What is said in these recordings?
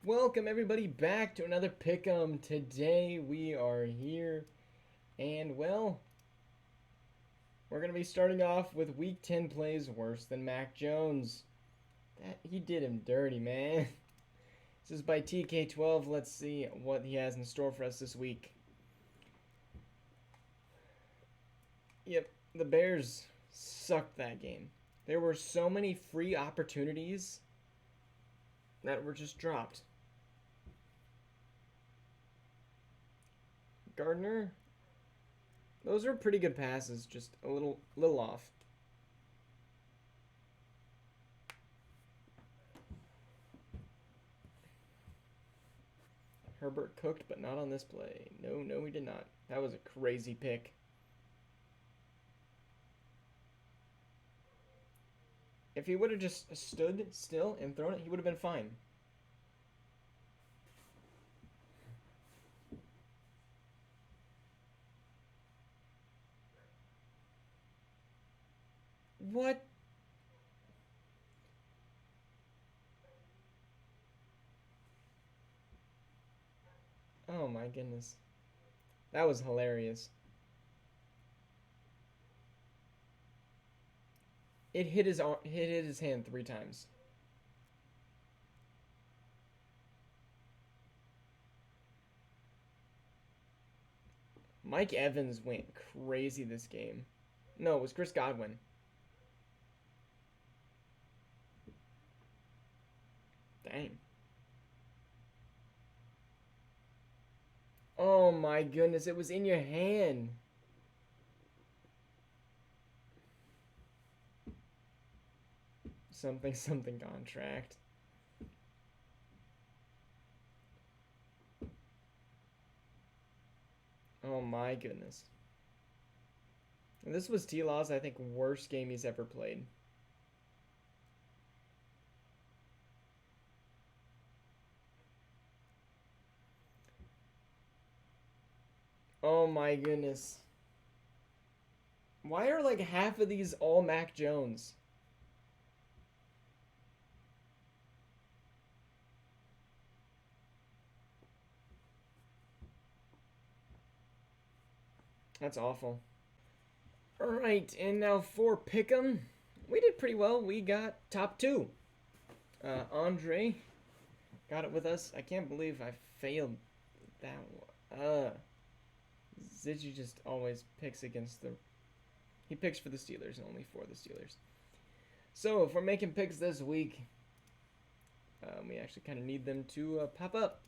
Welcome everybody back to another Pick'em. Today we are here and well, we're going to be starting off with week 10 plays worse than Mac Jones. He did him dirty, man. This is by TK12. Let's see what he has in store for us this week. Yep, the Bears sucked that game. There were so many free opportunities that were just dropped. Gardner, those are pretty good passes, just a little off. Herbert cooked, but not on this play. No, he did not. That was a crazy pick. If he would have just stood still and thrown it, he would have been fine. What? Oh my goodness. That was hilarious. It hit his hand 3 times. Mike Evans went crazy this game. No, it was Chris Godwin. Dang. Oh my goodness, it was in your hand. Something contract. Oh my goodness. And this was T-Law's, I think, worst game he's ever played. Oh my goodness. Why are like half of these all Mac Jones? That's awful. Alright, and now for Pick'em. We did pretty well. We got top 2. Andre got it with us. I can't believe I failed that one. Ziggy just always picks against the... He picks for the Steelers and only for the Steelers. So, if we're making picks this week, we actually kind of need them to pop up.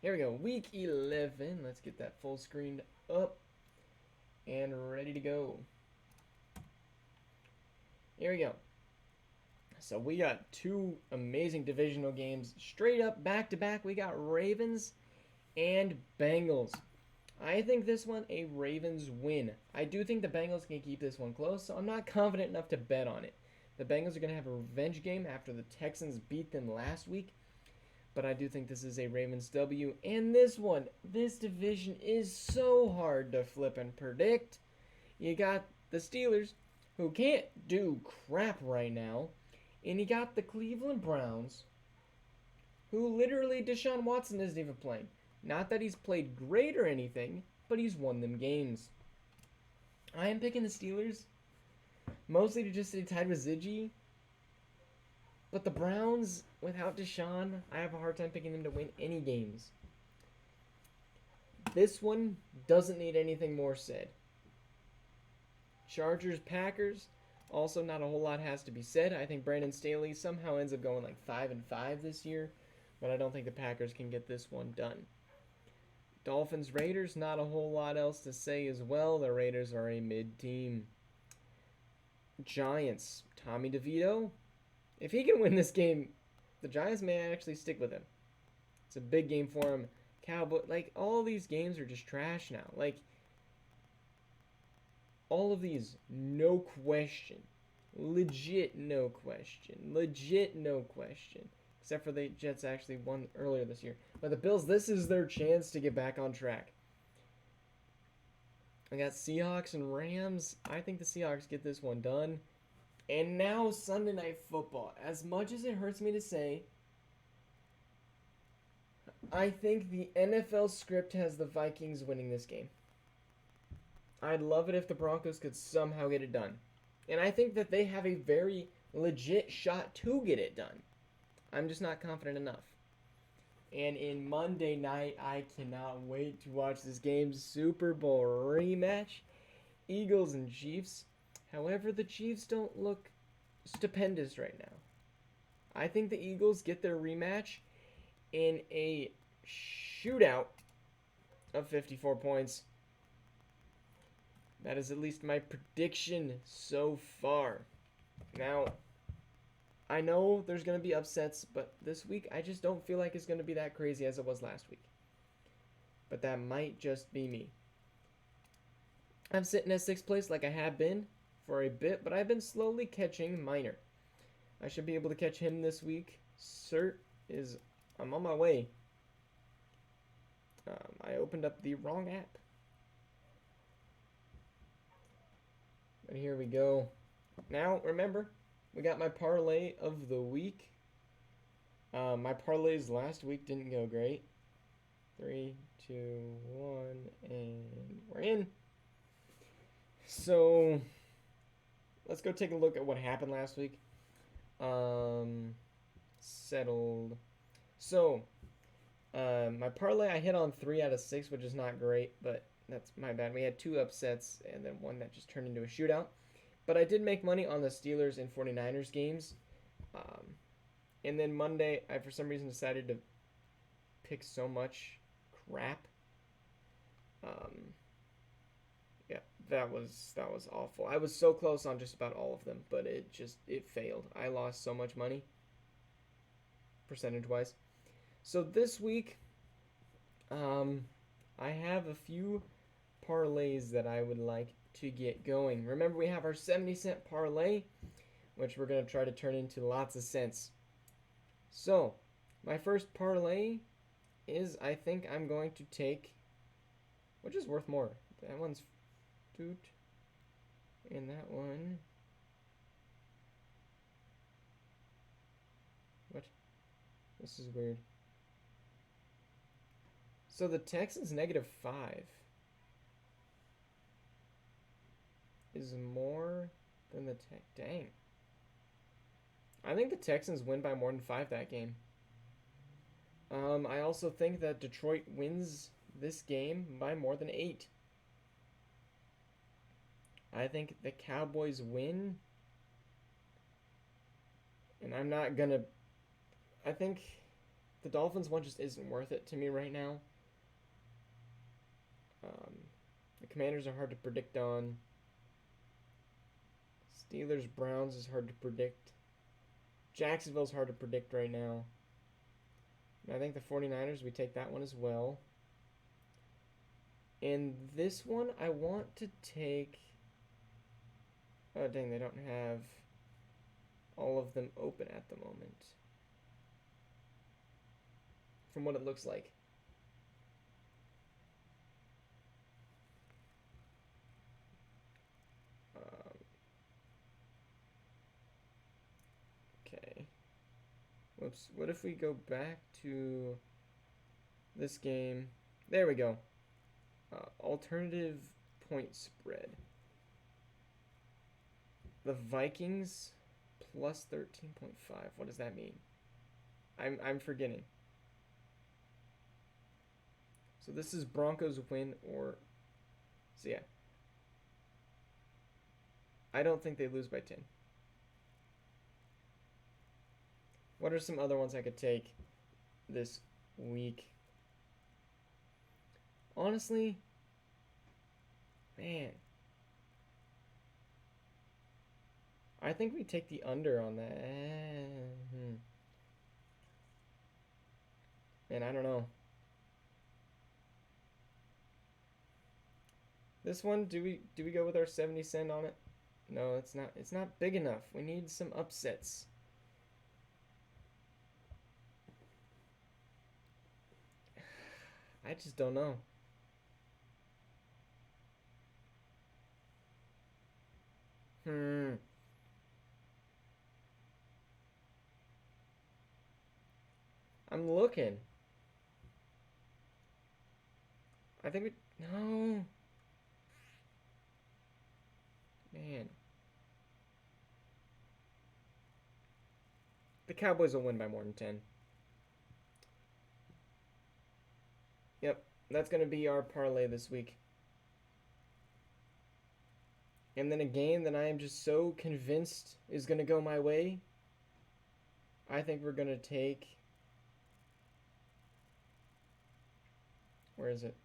Here we go, week 11. Let's get that full screen up and ready to go. Here we go. So we got 2 amazing divisional games straight up back to back. We got Ravens and Bengals. I think this one a Ravens win. I do think the Bengals can keep this one close, so I'm not confident enough to bet on it. The Bengals are going to have a revenge game after the Texans beat them last week. But I do think this is a Ravens W. And this one, this division is so hard to flip and predict. You got the Steelers, who can't do crap right now. And you got the Cleveland Browns, who literally Deshaun Watson isn't even playing. Not that he's played great or anything, but he's won them games. I am picking the Steelers, mostly to just stay tied with Ziggy. But the Browns, without Deshaun, I have a hard time picking them to win any games. This one doesn't need anything more said. Chargers, Packers, also not a whole lot has to be said. I think Brandon Staley somehow ends up going like 5-5 this year, but I don't think the Packers can get this one done. Dolphins, Raiders, not a whole lot else to say as well. The Raiders are a mid-team. Giants, Tommy DeVito. If he can win this game, the Giants may actually stick with him. It's a big game for him. Cowboy, like, all these games are just trash now. Like, all of these, no question. Legit no question. Legit no question. Except for the Jets actually won earlier this year. But the Bills, this is their chance to get back on track. I got Seahawks and Rams. I think the Seahawks get this one done. And now Sunday Night Football. As much as it hurts me to say, I think the NFL script has the Vikings winning this game. I'd love it if the Broncos could somehow get it done. And I think that they have a very legit shot to get it done. I'm just not confident enough. And in Monday night, I cannot wait to watch this game. Super Bowl rematch. Eagles and Chiefs. However, the Chiefs don't look stupendous right now. I think the Eagles get their rematch in a shootout of 54 points. That is at least my prediction so far. Now, I know there's going to be upsets, but this week I just don't feel like it's going to be that crazy as it was last week. But that might just be me. I'm sitting at 6th place like I have been for a bit, but I've been slowly catching Miner. I should be able to catch him this week. I'm on my way. I opened up the wrong app. And here we go. Now, remember, we got my parlay of the week. My parlays last week didn't go great. 3, 2, 1, and we're in. So, let's go take a look at what happened last week. Settled. So, my parlay, I hit on 3 out of 6, which is not great, but that's my bad. We had 2 upsets and then one that just turned into a shootout. But I did make money on the Steelers and 49ers games. And then Monday, I for some reason decided to pick so much crap. Yeah, that was awful. I was so close on just about all of them, but it failed. I lost so much money, percentage-wise. So this week, I have a few parlays that I would like to get going. Remember, we have our 70-cent parlay, which we're going to try to turn into lots of cents. So, my first parlay is, I think I'm going to take, which is worth more? That one's doot, and that one, what? This is weird. So the Texans -5 is more than the dang. I think the Texans win by more than 5 that game. I also think that Detroit wins this game by more than 8. I think the Cowboys win. And I'm not gonna... I think the Dolphins one just isn't worth it to me right now. The Commanders are hard to predict on. Steelers, Browns is hard to predict. Jacksonville's hard to predict right now. And I think the 49ers, we take that one as well. And this one, I want to take... Oh, dang, they don't have all of them open at the moment. From what it looks like. Okay. Whoops. What if we go back to this game? There we go. Alternative point spread. The Vikings plus 13.5. What does that mean? I'm forgetting. So this is Broncos win or... So yeah. I don't think they lose by 10. What are some other ones I could take this week? Honestly, man, I think we take the under on that. Man, I don't know. This one, do we go with our 70 cent on it? No, it's not. It's not big enough. We need some upsets. I just don't know. I'm looking. I think we... No. Man. The Cowboys will win by more than 10. Yep. That's going to be our parlay this week. And then a game that I am just so convinced is going to go my way. I think we're going to take... Where is it?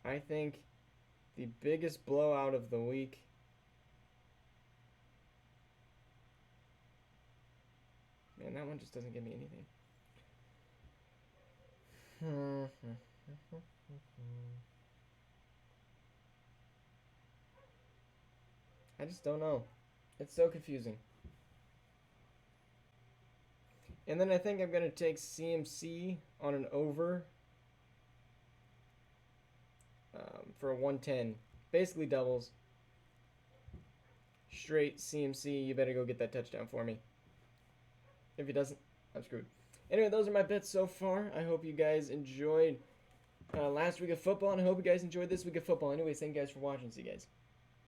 I think the biggest blowout of the week... Man, that one just doesn't give me anything. I just don't know. It's so confusing. And then I think I'm going to take CMC on an over for a 110. Basically doubles. Straight CMC, you better go get that touchdown for me. If he doesn't, I'm screwed. Anyway, those are my bets so far. I hope you guys enjoyed last week of football, and I hope you guys enjoyed this week of football. Anyways, thank you guys for watching. See you guys.